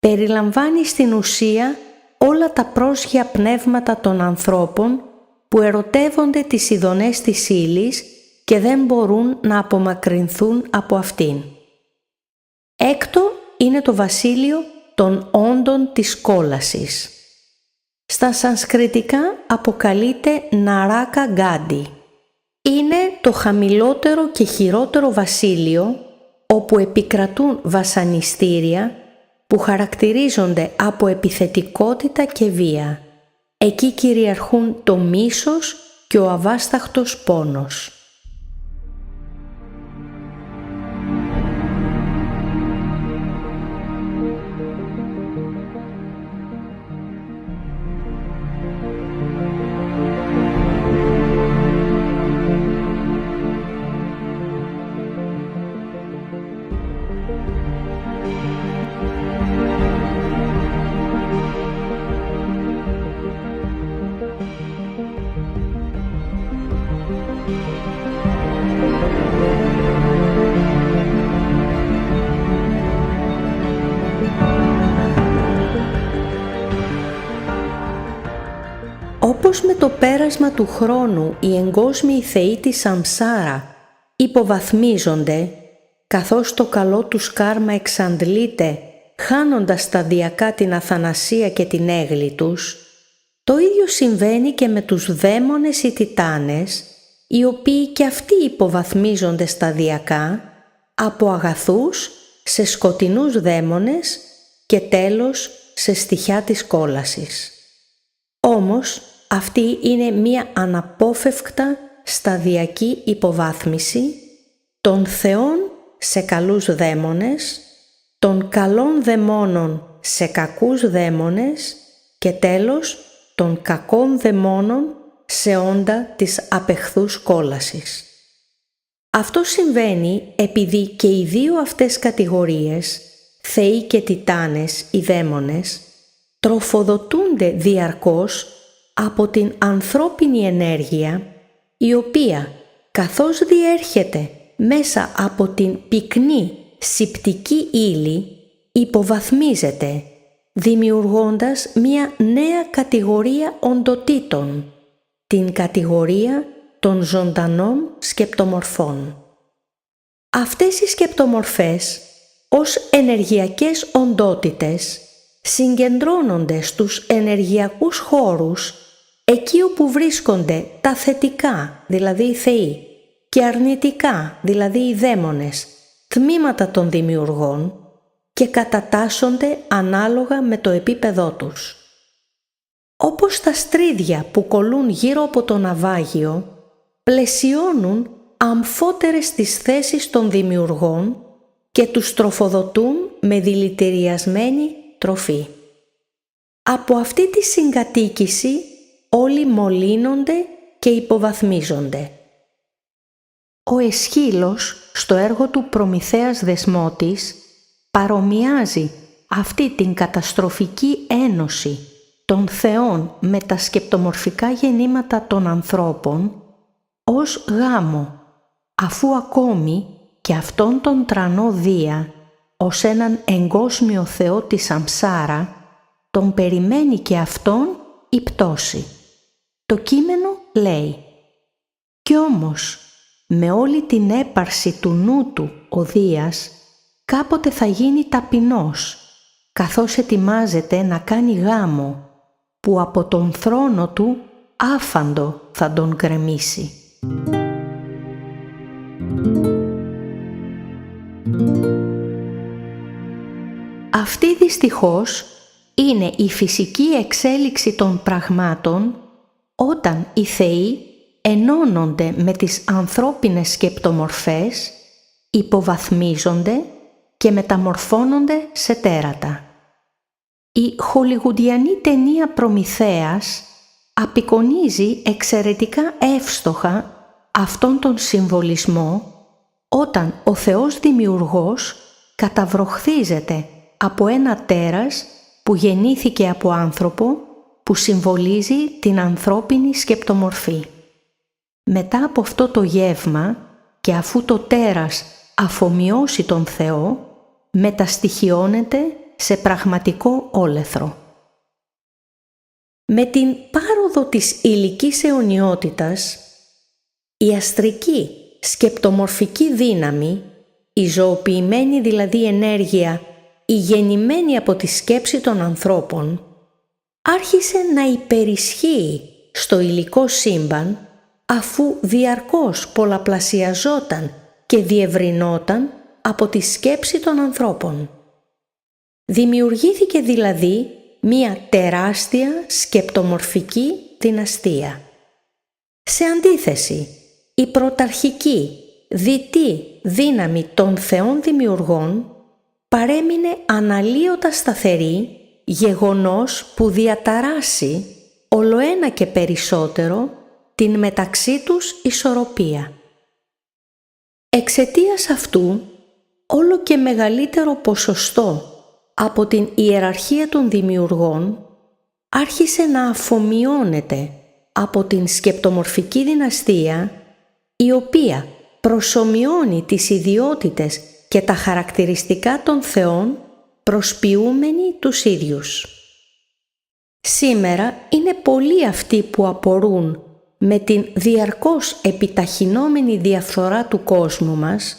Περιλαμβάνει στην ουσία όλα τα πρόσχεια πνεύματα των ανθρώπων που ερωτεύονται τις ειδονές της ύλης και δεν μπορούν να απομακρυνθούν από αυτήν. Έκτο είναι το βασίλειο των όντων της κόλασης. Στα σανσκριτικά αποκαλείται Ναράκα Γκάντι. Είναι το χαμηλότερο και χειρότερο βασίλειο όπου επικρατούν βασανιστήρια που χαρακτηρίζονται από επιθετικότητα και βία. Εκεί κυριαρχούν το μίσος και ο αβάσταχτος πόνος. Όπως με το πέρασμα του χρόνου οι εγκόσμιοι θεοί της Σαμσάρα υποβαθμίζονται, καθώς το καλό τους κάρμα εξαντλείται, χάνοντας σταδιακά την αθανασία και την έγλη τους, το ίδιο συμβαίνει και με τους δαίμονες ή τιτάνες, οι οποίοι και αυτοί υποβαθμίζονται σταδιακά από αγαθούς σε σκοτεινούς δαίμονες και τέλος σε στοιχιά της κόλασης. Όμως, αυτή είναι μία αναπόφευκτα σταδιακή υποβάθμιση των θεών σε καλούς δαίμονες, των καλών δαιμόνων σε κακούς δαίμονες και τέλος των κακών δαιμόνων σε όντα της απεχθούς κόλασης. Αυτό συμβαίνει επειδή και οι δύο αυτές κατηγορίες, θεοί και τιτάνες οι δαίμονες, τροφοδοτούνται διαρκώς από την ανθρώπινη ενέργεια, η οποία, καθώς διέρχεται μέσα από την πυκνή σηπτική ύλη, υποβαθμίζεται, δημιουργώντας μία νέα κατηγορία οντοτήτων, την κατηγορία των ζωντανών σκεπτομορφών. Αυτές οι σκεπτομορφές, ως ενεργειακές οντότητες, συγκεντρώνονται στους ενεργειακούς χώρους εκεί όπου βρίσκονται τα θετικά, δηλαδή οι θεοί, και αρνητικά, δηλαδή οι δαίμονες, τμήματα των δημιουργών και κατατάσσονται ανάλογα με το επίπεδό τους. Όπως τα στρίδια που κολλούν γύρω από το ναυάγιο, πλαισιώνουν αμφότερες τις θέσεις των δημιουργών και τους τροφοδοτούν με δηλητηριασμένη τροφή. Από αυτή τη συγκατοίκηση όλοι μολύνονται και υποβαθμίζονται. Ο Αισχύλος στο έργο του Προμηθέας Δεσμότης παρομοιάζει αυτή την καταστροφική ένωση των θεών με τα σκεπτομορφικά γεννήματα των ανθρώπων ως γάμο, αφού ακόμη και αυτόν τον τρανό Δία ως έναν εγκόσμιο θεό της Σαμσάρα τον περιμένει και αυτόν η πτώση. Το κείμενο λέει «Κι όμως με όλη την έπαρση του νου του ο Δίας κάποτε θα γίνει ταπεινός, καθώς ετοιμάζεται να κάνει γάμο που από τον θρόνο του άφαντο θα τον γκρεμίσει». Αυτή δυστυχώς είναι η φυσική εξέλιξη των πραγμάτων όταν οι θεοί ενώνονται με τις ανθρώπινες σκεπτομορφές, υποβαθμίζονται και μεταμορφώνονται σε τέρατα. Η χολιγουντιανή ταινία Προμηθέας απεικονίζει εξαιρετικά εύστοχα αυτόν τον συμβολισμό όταν ο Θεός Δημιουργός καταβροχθίζεται από ένα τέρας που γεννήθηκε από άνθρωπο που συμβολίζει την ανθρώπινη σκεπτομορφή. Μετά από αυτό το γεύμα και αφού το τέρας αφομοιώσει τον Θεό, μεταστοιχιώνεται σε πραγματικό όλεθρο. Με την πάροδο της υλικής αιωνιότητας, η αστρική σκεπτομορφική δύναμη, η ζωοποιημένη δηλαδή ενέργεια, η γεννημένη από τη σκέψη των ανθρώπων, άρχισε να υπερισχύει στο υλικό σύμπαν αφού διαρκώς πολλαπλασιαζόταν και διευρυνόταν από τη σκέψη των ανθρώπων. Δημιουργήθηκε δηλαδή μία τεράστια σκεπτομορφική δυναστεία. Σε αντίθεση, η πρωταρχική, δυτή δύναμη των θεών δημιουργών παρέμεινε αναλύωτα σταθερή, γεγονός που διαταράσσει ολοένα και περισσότερο την μεταξύ τους ισορροπία. Εξαιτίας αυτού, όλο και μεγαλύτερο ποσοστό από την ιεραρχία των δημιουργών άρχισε να αφομοιώνεται από την σκεπτομορφική δυναστεία, η οποία προσομοιώνει τις ιδιότητες και τα χαρακτηριστικά των θεών προσποιούμενοι τους ίδιους. Σήμερα είναι πολλοί αυτοί που απορούν με την διαρκώς επιταχυνόμενη διαφθορά του κόσμου μας,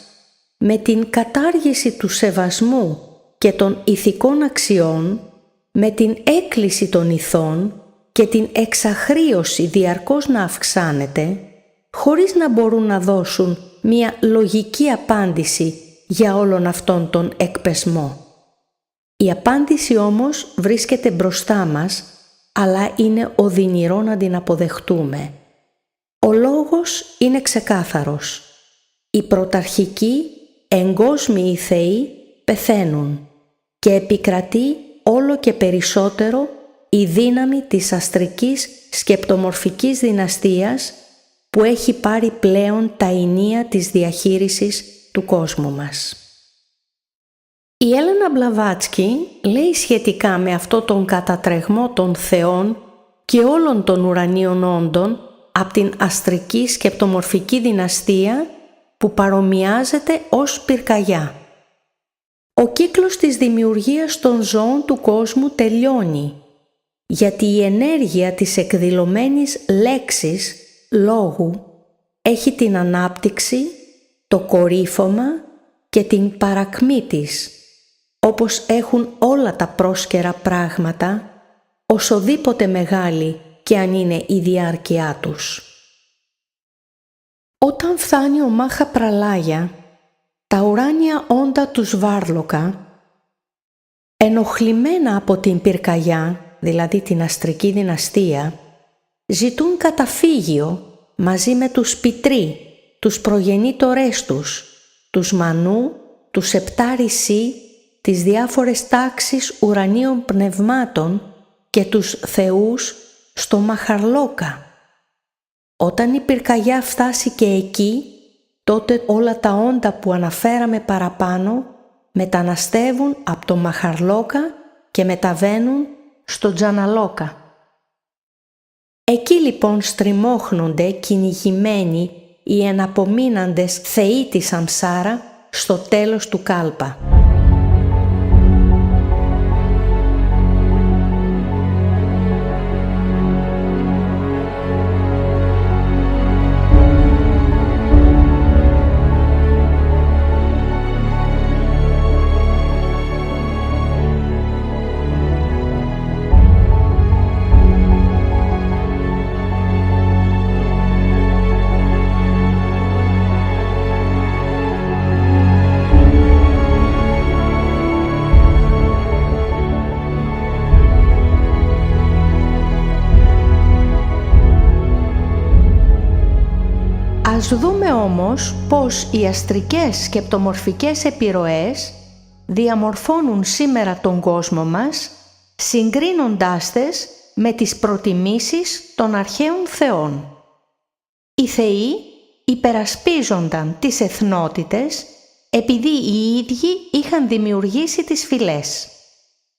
με την κατάργηση του σεβασμού και των ηθικών αξιών, με την έκκληση των ηθών και την εξαχρίωση διαρκώς να αυξάνεται, χωρίς να μπορούν να δώσουν μια λογική απάντηση για όλον αυτόν τον εκπεσμό. Η απάντηση όμως βρίσκεται μπροστά μας, αλλά είναι οδυνηρό να την αποδεχτούμε. Ο λόγος είναι ξεκάθαρος. Οι πρωταρχικοί εγκόσμιοι θεοί πεθαίνουν και επικρατεί όλο και περισσότερο η δύναμη της αστρικής σκεπτομορφικής δυναστείας που έχει πάρει πλέον τα ηνία της διαχείρισης του κόσμου μας. Η Έλενα Μπλαβάτσκι λέει σχετικά με αυτό τον κατατρεγμό των θεών και όλων των ουρανίων όντων από την αστρική σκεπτομορφική δυναστεία που παρομοιάζεται ως πυρκαγιά. Ο κύκλος της δημιουργίας των ζώων του κόσμου τελειώνει, γιατί η ενέργεια της εκδηλωμένης λέξης, λόγου, έχει την ανάπτυξη, το κορύφωμα και την παρακμή της, όπως έχουν όλα τα πρόσκαιρα πράγματα, οσοδήποτε μεγάλη και αν είναι η διάρκειά τους. Όταν φτάνει ο Μάχα Πραλάγια, τα ουράνια όντα του Σβάρλοκα, ενοχλημένα από την πυρκαγιά, δηλαδή την αστρική δυναστεία, ζητούν καταφύγιο μαζί με τους Πιτρί, τους προγεννήτορές τους, τους Μανού, τους 7 Ρησί, τις διάφορες τάξεις ουρανίων πνευμάτων και τους θεούς στο Μαχαρλόκα. Όταν η πυρκαγιά φτάσει και εκεί, τότε όλα τα όντα που αναφέραμε παραπάνω μεταναστεύουν από το Μαχαρλόκα και μεταβαίνουν στο Τζαναλόκα. Εκεί λοιπόν στριμώχνονται κυνηγημένοι οι εναπομείναντες θεοί της Σαμσάρα στο τέλος του κάλπα. Ας δούμε όμως πώς οι αστρικές σκεπτομορφικές επιρροές διαμορφώνουν σήμερα τον κόσμο μας, συγκρίνοντάς τες με τις προτιμήσεις των αρχαίων θεών. Οι θεοί υπερασπίζονταν τις εθνότητες επειδή οι ίδιοι είχαν δημιουργήσει τις φυλές.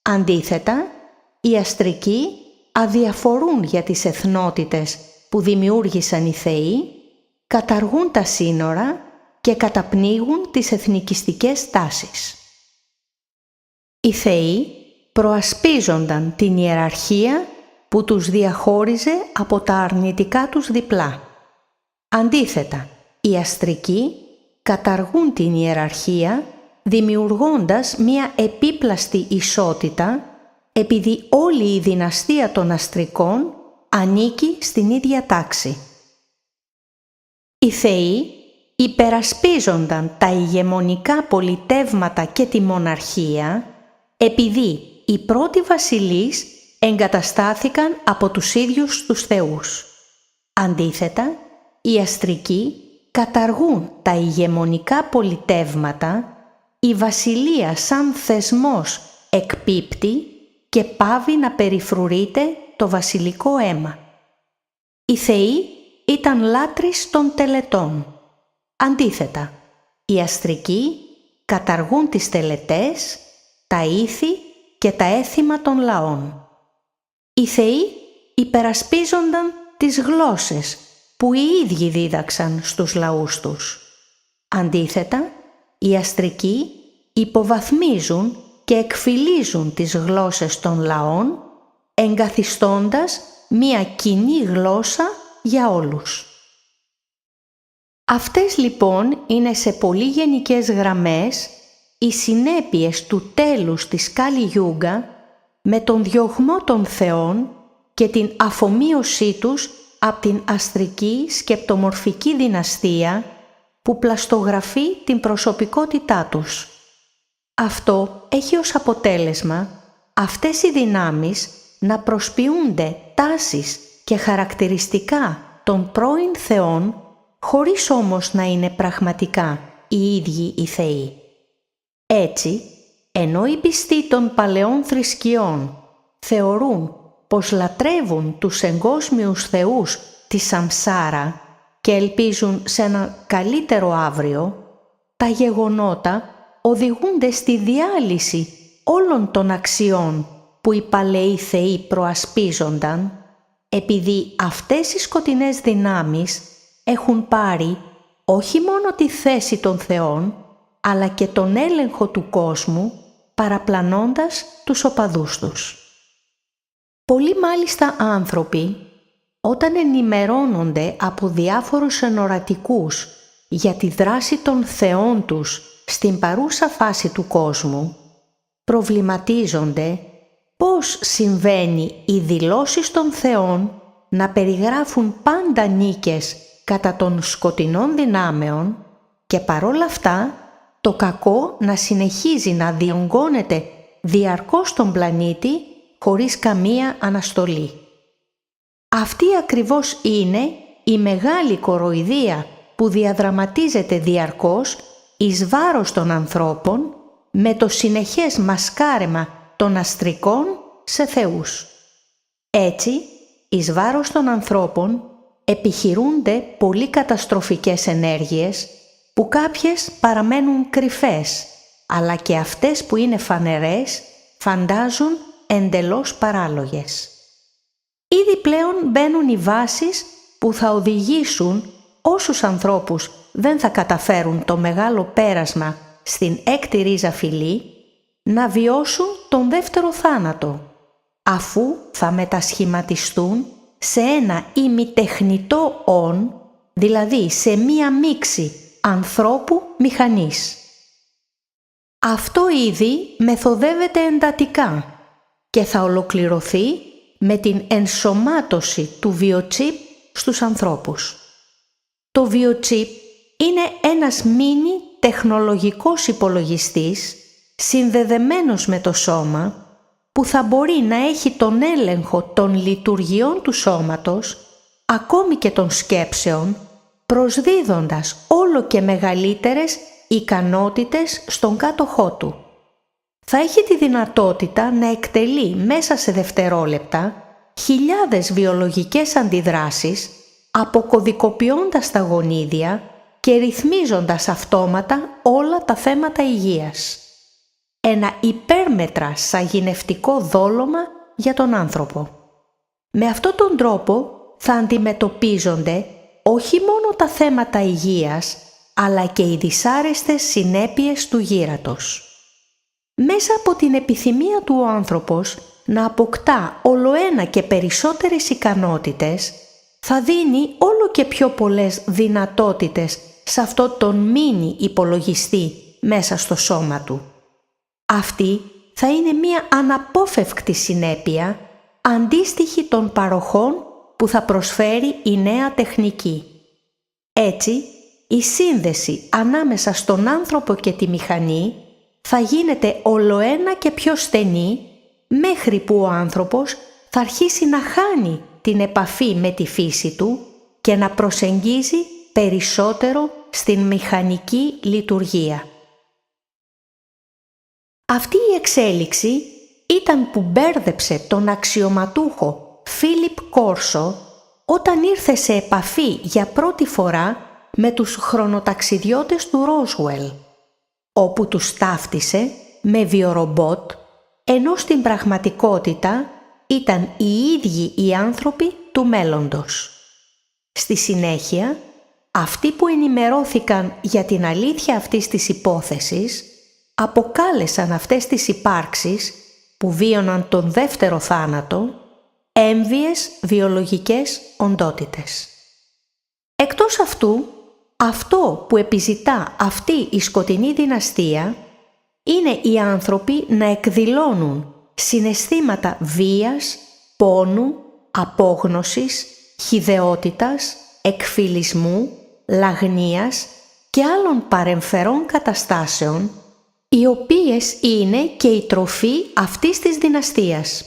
Αντίθετα, οι αστρικοί αδιαφορούν για τις εθνότητες που δημιούργησαν οι θεοί, καταργούν τα σύνορα και καταπνίγουν τις εθνικιστικές τάσεις. Οι θεοί προασπίζονταν την ιεραρχία που τους διαχώριζε από τα αρνητικά τους διπλά. Αντίθετα, οι αστρικοί καταργούν την ιεραρχία δημιουργώντας μία επίπλαστη ισότητα επειδή όλη η δυναστεία των αστρικών ανήκει στην ίδια τάξη. Οι θεοί υπερασπίζονταν τα ηγεμονικά πολιτεύματα και τη μοναρχία επειδή οι πρώτοι βασιλείς εγκαταστάθηκαν από τους ίδιους τους θεούς. Αντίθετα, οι αστρικοί καταργούν τα ηγεμονικά πολιτεύματα, η βασιλεία σαν θεσμός εκπίπτει και πάβει να περιφρουρείται το βασιλικό αίμα. Οι θεοί ήταν λάτρεις των τελετών. Αντίθετα, οι αστρικοί καταργούν τις τελετές, τα ήθη και τα έθιμα των λαών. Οι θεοί υπερασπίζονταν τις γλώσσες που οι ίδιοι δίδαξαν στους λαούς τους. Αντίθετα, οι αστρικοί υποβαθμίζουν και εκφυλίζουν τις γλώσσες των λαών, εγκαθιστώντας μία κοινή γλώσσα για όλους. Αυτές λοιπόν είναι σε πολύ γενικές γραμμές οι συνέπειες του τέλους της Κάλι Γιούγκα με τον διωγμό των θεών και την αφομοίωσή τους από την αστρική σκεπτομορφική δυναστεία που πλαστογραφεί την προσωπικότητά τους. Αυτό έχει ως αποτέλεσμα αυτές οι δυνάμεις να προσποιούνται τάσεις και χαρακτηριστικά των πρώην θεών χωρίς όμως να είναι πραγματικά οι ίδιοι οι θεοί. Έτσι, ενώ οι πιστοί των παλαιών θρησκειών θεωρούν πως λατρεύουν τους εγκόσμιους θεούς τη Σαμσάρα και ελπίζουν σε ένα καλύτερο αύριο, τα γεγονότα οδηγούνται στη διάλυση όλων των αξιών που οι παλαιοί θεοί προασπίζονταν, επειδή αυτές οι σκοτεινές δυνάμεις έχουν πάρει όχι μόνο τη θέση των θεών, αλλά και τον έλεγχο του κόσμου, παραπλανώντας τους οπαδούς τους. Πολλοί μάλιστα άνθρωποι, όταν ενημερώνονται από διάφορους ενορατικούς για τη δράση των θεών τους στην παρούσα φάση του κόσμου, προβληματίζονται πώς συμβαίνει οι δηλώσεις των θεών να περιγράφουν πάντα νίκες κατά των σκοτεινών δυνάμεων και παρόλα αυτά το κακό να συνεχίζει να διονγκώνεται διαρκώς στον πλανήτη χωρίς καμία αναστολή. Αυτή ακριβώς είναι η μεγάλη κοροϊδία που διαδραματίζεται διαρκώς εις βάρος των ανθρώπων με το συνεχές μασκάρεμα των αστρικών σε θεούς. Έτσι, εις βάρος των ανθρώπων επιχειρούνται πολύ καταστροφικές ενέργειες που κάποιες παραμένουν κρυφές, αλλά και αυτές που είναι φανερές φαντάζουν εντελώς παράλογες. Ήδη πλέον μπαίνουν οι βάσεις που θα οδηγήσουν όσους ανθρώπους δεν θα καταφέρουν το μεγάλο πέρασμα στην έκτη ρίζα φυλή να βιώσουν τον δεύτερο θάνατο, αφού θα μετασχηματιστούν σε ένα ημιτεχνητό όν, δηλαδή σε μία μίξη ανθρώπου μηχανής. Αυτό ήδη μεθοδεύεται εντατικά και θα ολοκληρωθεί με την ενσωμάτωση του βιοτσίπ στους ανθρώπους. Το βιοτσίπ είναι ένας μίνι τεχνολογικός υπολογιστής συνδεδεμένος με το σώμα που θα μπορεί να έχει τον έλεγχο των λειτουργιών του σώματος, ακόμη και των σκέψεων, προσδίδοντας όλο και μεγαλύτερες ικανότητες στον κάτοχό του. Θα έχει τη δυνατότητα να εκτελεί μέσα σε δευτερόλεπτα χιλιάδες βιολογικές αντιδράσεις, αποκωδικοποιώντας τα γονίδια και ρυθμίζοντας αυτόματα όλα τα θέματα υγείας. Ένα υπέρμετρα σαγηνευτικό δόλωμα για τον άνθρωπο. Με αυτόν τον τρόπο θα αντιμετωπίζονται όχι μόνο τα θέματα υγείας, αλλά και οι δυσάρεστες συνέπειες του γύρατος. Μέσα από την επιθυμία του ο άνθρωπος να αποκτά ολοένα και περισσότερες ικανότητες, θα δίνει όλο και πιο πολλές δυνατότητες σε αυτό τον μίνι υπολογιστή μέσα στο σώμα του. Αυτή θα είναι μία αναπόφευκτη συνέπεια αντίστοιχη των παροχών που θα προσφέρει η νέα τεχνική. Έτσι, η σύνδεση ανάμεσα στον άνθρωπο και τη μηχανή θα γίνεται ολοένα και πιο στενή, μέχρι που ο άνθρωπος θα αρχίσει να χάνει την επαφή με τη φύση του και να προσεγγίζει περισσότερο στην μηχανική λειτουργία. Αυτή η εξέλιξη ήταν που μπέρδεψε τον αξιωματούχο Φίλιπ Κόρσο όταν ήρθε σε επαφή για πρώτη φορά με τους χρονοταξιδιώτες του Ρόσουελ, όπου τους ταύτισε με βιορομπότ, ενώ στην πραγματικότητα ήταν οι ίδιοι οι άνθρωποι του μέλλοντος. Στη συνέχεια, αυτοί που ενημερώθηκαν για την αλήθεια αυτής της υπόθεσης αποκάλεσαν αυτές τις υπάρξεις που βίωναν τον δεύτερο θάνατο έμβιες βιολογικές οντότητες. Εκτός αυτού, αυτό που επιζητά αυτή η σκοτεινή δυναστεία είναι οι άνθρωποι να εκδηλώνουν συναισθήματα βίας, πόνου, απόγνωσης, χυδαιότητας, εκφυλισμού, λαγνίας και άλλων παρεμφερών καταστάσεων, οι οποίες είναι και η τροφή αυτής της δυναστείας.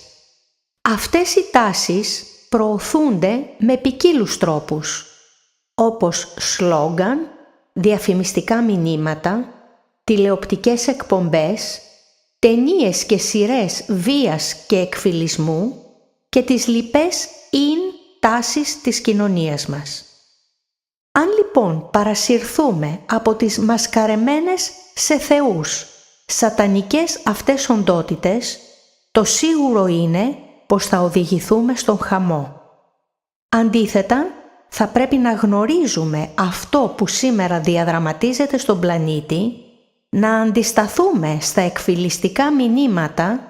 Αυτές οι τάσεις προωθούνται με ποικίλους τρόπους, όπως σλόγγαν, διαφημιστικά μηνύματα, τηλεοπτικές εκπομπές, ταινίες και σειρές βίας και εκφυλισμού και τις λοιπές τάσεις της κοινωνίας μας. Αν λοιπόν παρασυρθούμε από τις μασκαρεμένες σε θεούς σατανικές αυτές οντότητες, το σίγουρο είναι πως θα οδηγηθούμε στον χαμό. Αντίθετα, θα πρέπει να γνωρίζουμε αυτό που σήμερα διαδραματίζεται στον πλανήτη, να αντισταθούμε στα εκφυλιστικά μηνύματα,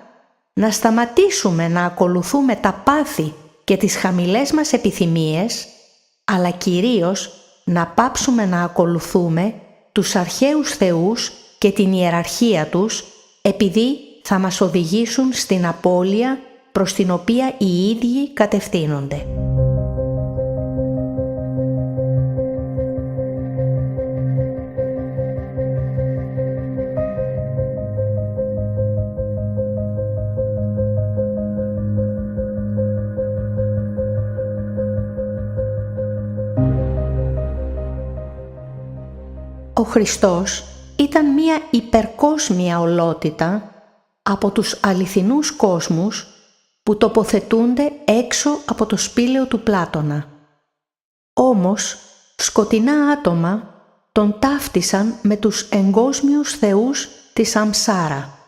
να σταματήσουμε να ακολουθούμε τα πάθη και τις χαμηλές μας επιθυμίες, αλλά κυρίως να πάψουμε να ακολουθούμε τους αρχαίους θεούς και την ιεραρχία τους, επειδή θα μας οδηγήσουν στην απώλεια προς την οποία οι ίδιοι κατευθύνονται. Ο Χριστός ήταν μία υπερκόσμια ολότητα από τους αληθινούς κόσμους που τοποθετούνται έξω από το σπήλαιο του Πλάτωνα. Όμως, σκοτεινά άτομα τον ταύτισαν με τους εγκόσμιους θεούς της Αμσάρα.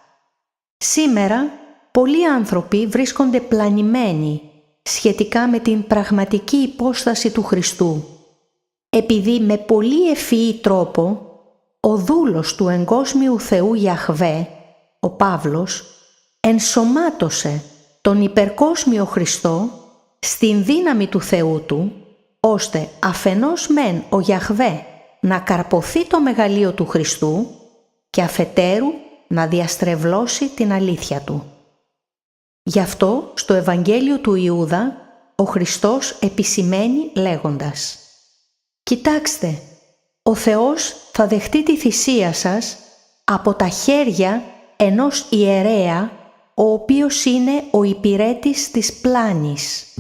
Σήμερα, πολλοί άνθρωποι βρίσκονται πλανημένοι σχετικά με την πραγματική υπόσταση του Χριστού, επειδή με πολύ ευφυή τρόπο ο δούλος του εγκόσμιου Θεού Ιαχβέ, ο Παύλος, ενσωμάτωσε τον υπερκόσμιο Χριστό στην δύναμη του Θεού του, ώστε αφενός μεν ο Ιαχβέ να καρποθεί το μεγαλείο του Χριστού και αφετέρου να διαστρεβλώσει την αλήθεια του. Γι' αυτό στο Ευαγγέλιο του Ιούδα ο Χριστός επισημαίνει λέγοντας: «Κοιτάξτε, ο Θεός θα δεχτεί τη θυσία σας από τα χέρια ενός ιερέα, ο οποίος είναι ο υπηρέτης της πλάνης».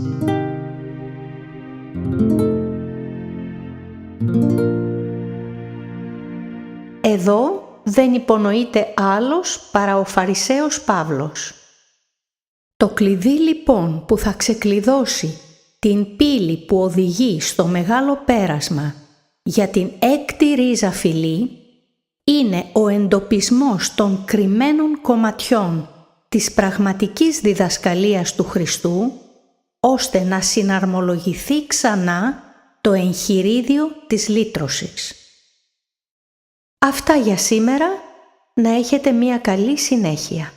Εδώ δεν υπονοείται άλλος παρά ο Φαρισαίος Παύλος. Το κλειδί λοιπόν που θα ξεκλειδώσει την πύλη που οδηγεί στο μεγάλο πέρασμα για την έκτη ρίζα φυλή είναι ο εντοπισμός των κρυμμένων κομματιών της πραγματικής διδασκαλίας του Χριστού, ώστε να συναρμολογηθεί ξανά το εγχειρίδιο της λύτρωσης. Αυτά για σήμερα, να έχετε μια καλή συνέχεια.